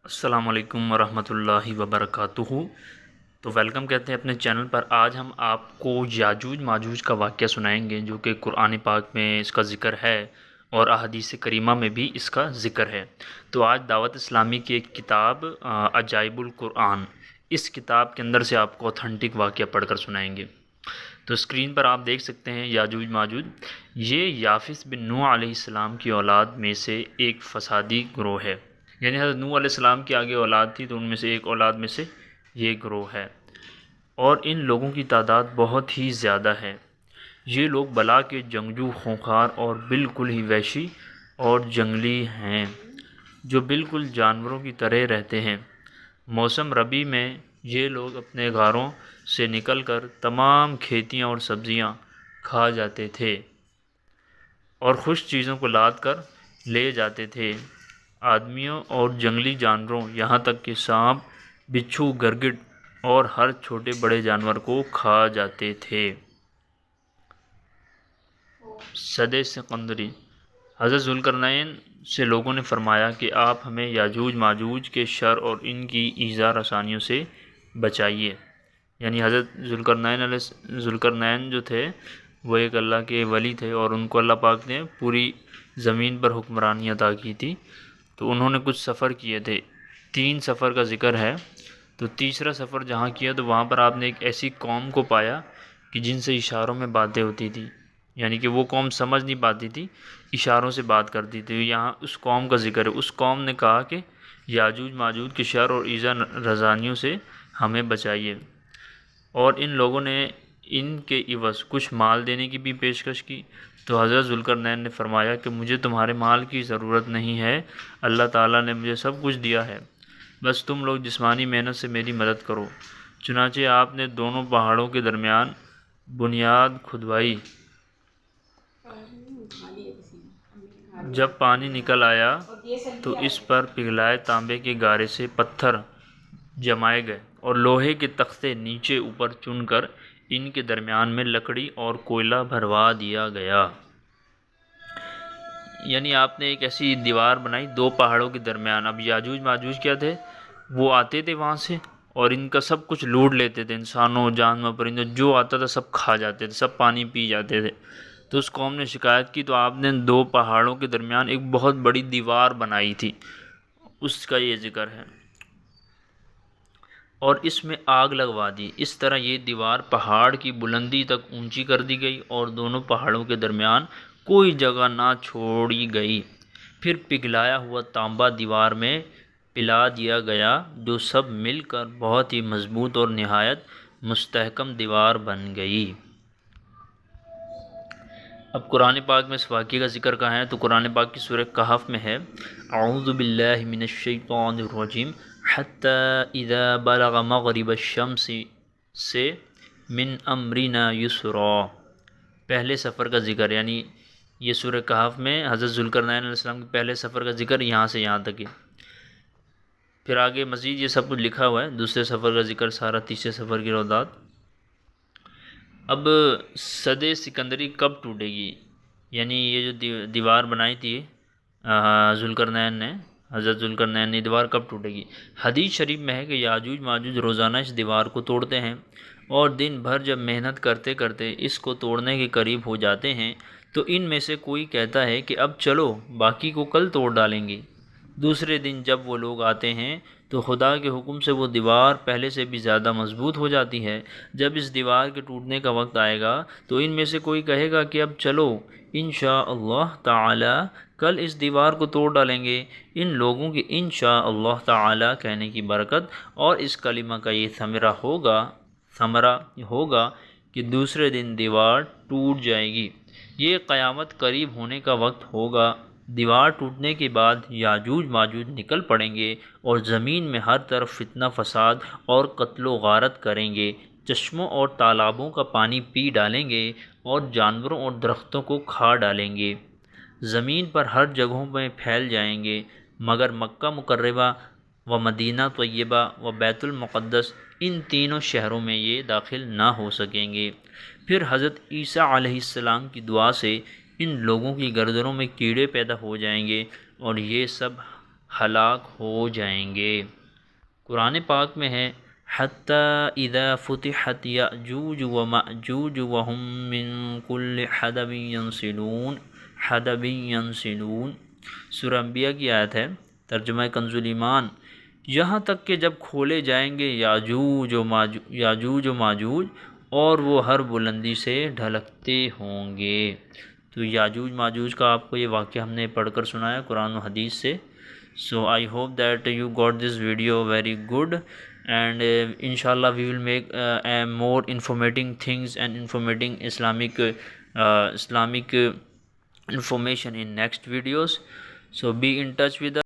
السلام علیکم ورحمۃ اللہ وبرکاتہ۔ تو ویلکم کہتے ہیں اپنے چینل پر۔ آج ہم آپ کو یاجوج ماجوج کا واقعہ سنائیں گے، جو کہ قرآن پاک میں اس کا ذکر ہے اور احادیث کریمہ میں بھی اس کا ذکر ہے۔ تو آج دعوت اسلامی کی ایک کتاب عجائب القرآن، اس کتاب کے اندر سے آپ کو اوتھنٹک واقعہ پڑھ کر سنائیں گے۔ تو اسکرین پر آپ دیکھ سکتے ہیں یاجوج ماجوج، یہ یافس بن نوح علیہ السلام کی اولاد میں سے ایک فسادی گروہ ہے۔ یعنی حضرت نوح علیہ السلام کی آگے اولاد تھی، تو ان میں سے ایک اولاد میں سے یہ گروہ ہے، اور ان لوگوں کی تعداد بہت ہی زیادہ ہے۔ یہ لوگ بلا کے جنگجو، خونخوار اور بالکل ہی وحشی اور جنگلی ہیں، جو بالکل جانوروں کی طرح رہتے ہیں۔ موسم ربیع میں یہ لوگ اپنے غاروں سے نکل کر تمام کھیتیاں اور سبزیاں کھا جاتے تھے اور خشک چیزوں کو لاد کر لے جاتے تھے۔ آدمیوں اور جنگلی جانوروں، یہاں تک کہ سانپ، بچھو، گرگٹ اور ہر چھوٹے بڑے جانور کو کھا جاتے تھے۔ صدِ سکندری، حضرت ذوالقرنین سے لوگوں نے فرمایا کہ آپ ہمیں یاجوج ماجوج کے شر اور ان کی ایذا رسانیوں سے بچائیے۔ یعنی حضرت ذوالقرنین جو تھے وہ ایک اللہ کے ولی تھے، اور ان کو اللہ پاک نے پوری زمین پر حکمرانی عطا کی تھی۔ تو انہوں نے کچھ سفر کیے تھے، 3 سفر کا ذکر ہے۔ تو تیسرا سفر جہاں کیا تو وہاں پر آپ نے ایک ایسی قوم کو پایا کہ جن سے اشاروں میں باتیں ہوتی تھی، یعنی کہ وہ قوم سمجھ نہیں پاتی تھی، اشاروں سے بات کرتی تھی۔ یہاں اس قوم کا ذکر ہے۔ اس قوم نے کہا کہ یاجوج ماجوج کے شر اور ایذا رسانیوں سے ہمیں بچائیے، اور ان لوگوں نے ان کے عوض کچھ مال دینے کی بھی پیشکش کی۔ تو حضرت ذوالقرنین نے فرمایا کہ مجھے تمہارے مال کی ضرورت نہیں ہے، اللہ تعالیٰ نے مجھے سب کچھ دیا ہے، بس تم لوگ جسمانی محنت سے میری مدد کرو۔ چنانچہ آپ نے دونوں پہاڑوں کے درمیان بنیاد کھدوائی۔ جب پانی نکل آیا تو اس پر پگھلائے تانبے کے گارے سے پتھر جمائے گئے، اور لوہے کے تختے نیچے اوپر چن کر ان کے درمیان میں لکڑی اور کوئلہ بھروا دیا گیا۔ یعنی آپ نے ایک ایسی دیوار بنائی 2 پہاڑوں کے درمیان۔ اب یاجوج ماجوج کیا تھے، وہ آتے تھے وہاں سے اور ان کا سب کچھ لوٹ لیتے تھے، انسانوں، جانور، پرندوں، جو آتا تھا سب کھا جاتے تھے، سب پانی پی جاتے تھے۔ تو اس قوم نے شکایت کی، تو آپ نے 2 پہاڑوں کے درمیان ایک بہت بڑی دیوار بنائی تھی، اس کا یہ ذکر ہے، اور اس میں آگ لگوا دی۔ اس طرح یہ دیوار پہاڑ کی بلندی تک اونچی کر دی گئی، اور دونوں پہاڑوں کے درمیان کوئی جگہ نہ چھوڑی گئی۔ پھر پگھلایا ہوا تانبا دیوار میں پلا دیا گیا، جو سب مل کر بہت ہی مضبوط اور نہایت مستحکم دیوار بن گئی۔ اب قرآن پاک میں اس واقعے کا ذکر کہاں ہے؟ تو قرآن پاک کی سورہ کہف میں ہے، اعوذ باللہ من الشیطان الرجیم، حتی اذا بلغ مغرب الشمس سے من امرنا یسرا۔ پہلے سفر کا ذکر، یعنی یہ سورہ کہف میں حضرت ذوالقرنین علیہ السلام کے پہلے سفر کا ذکر یہاں سے یہاں تک ہے۔ پھر آگے مزید یہ سب کچھ لکھا ہوا ہے، دوسرے سفر کا ذکر سارا، تیسرے سفر کی روایات۔ اب صدِ سکندری کب ٹوٹے گی؟ یعنی یہ جو دیوار بنائی تھی ذوالقرنین نے، حضرت ذوالقرنین نے، دیوار کب ٹوٹے گی؟ حدیث شریف میں ہے کہ یاجوج ماجوج روزانہ اس دیوار کو توڑتے ہیں، اور دن بھر جب محنت کرتے کرتے اس کو توڑنے کے قریب ہو جاتے ہیں تو ان میں سے کوئی کہتا ہے کہ اب چلو باقی کو کل توڑ ڈالیں گے۔ دوسرے دن جب وہ لوگ آتے ہیں تو خدا کے حکم سے وہ دیوار پہلے سے بھی زیادہ مضبوط ہو جاتی ہے۔ جب اس دیوار کے ٹوٹنے کا وقت آئے گا تو ان میں سے کوئی کہے گا کہ اب چلو انشاءاللہ تعالی کل اس دیوار کو توڑ ڈالیں گے۔ ان لوگوں کی انشاءاللہ تعالی کہنے کی برکت اور اس کلمہ کا یہ ثمرہ ہوگا کہ دوسرے دن دیوار ٹوٹ جائے گی۔ یہ قیامت قریب ہونے کا وقت ہوگا۔ دیوار ٹوٹنے کے بعد یاجوج ماجوج نکل پڑیں گے اور زمین میں ہر طرف فتنہ فساد اور قتل و غارت کریں گے، چشموں اور تالابوں کا پانی پی ڈالیں گے اور جانوروں اور درختوں کو کھا ڈالیں گے۔ زمین پر ہر جگہوں میں پھیل جائیں گے، مگر مکہ مکرمہ و مدینہ طیبہ و بیت المقدس، ان تینوں شہروں میں یہ داخل نہ ہو سکیں گے۔ پھر حضرت عیسیٰ علیہ السلام کی دعا سے ان لوگوں کی گردنوں میں کیڑے پیدا ہو جائیں گے، اور یہ سب ہلاک ہو جائیں گے۔ قرآن پاک میں ہے حتی اذا فتحت یأجوج ومأجوج وهم من کل حدب ینسلون حدب ینسلون۔ سورہ انبیاء کی آیت ہے، ترجمہ کنز ایمان۔ یہاں تک کہ جب کھولے جائیں گے یاجوج و ماجوج اور وہ ہر بلندی سے ڈھلکتے ہوں گے۔ تو یاجوج ماجوج کا آپ کو یہ واقعہ ہم نے پڑھ کر سنایا قرآن و حدیث سے۔ So I hope that you got this video very good, and inshallah we will make more informating things and informating Islamic information in next videos. So be in touch with us.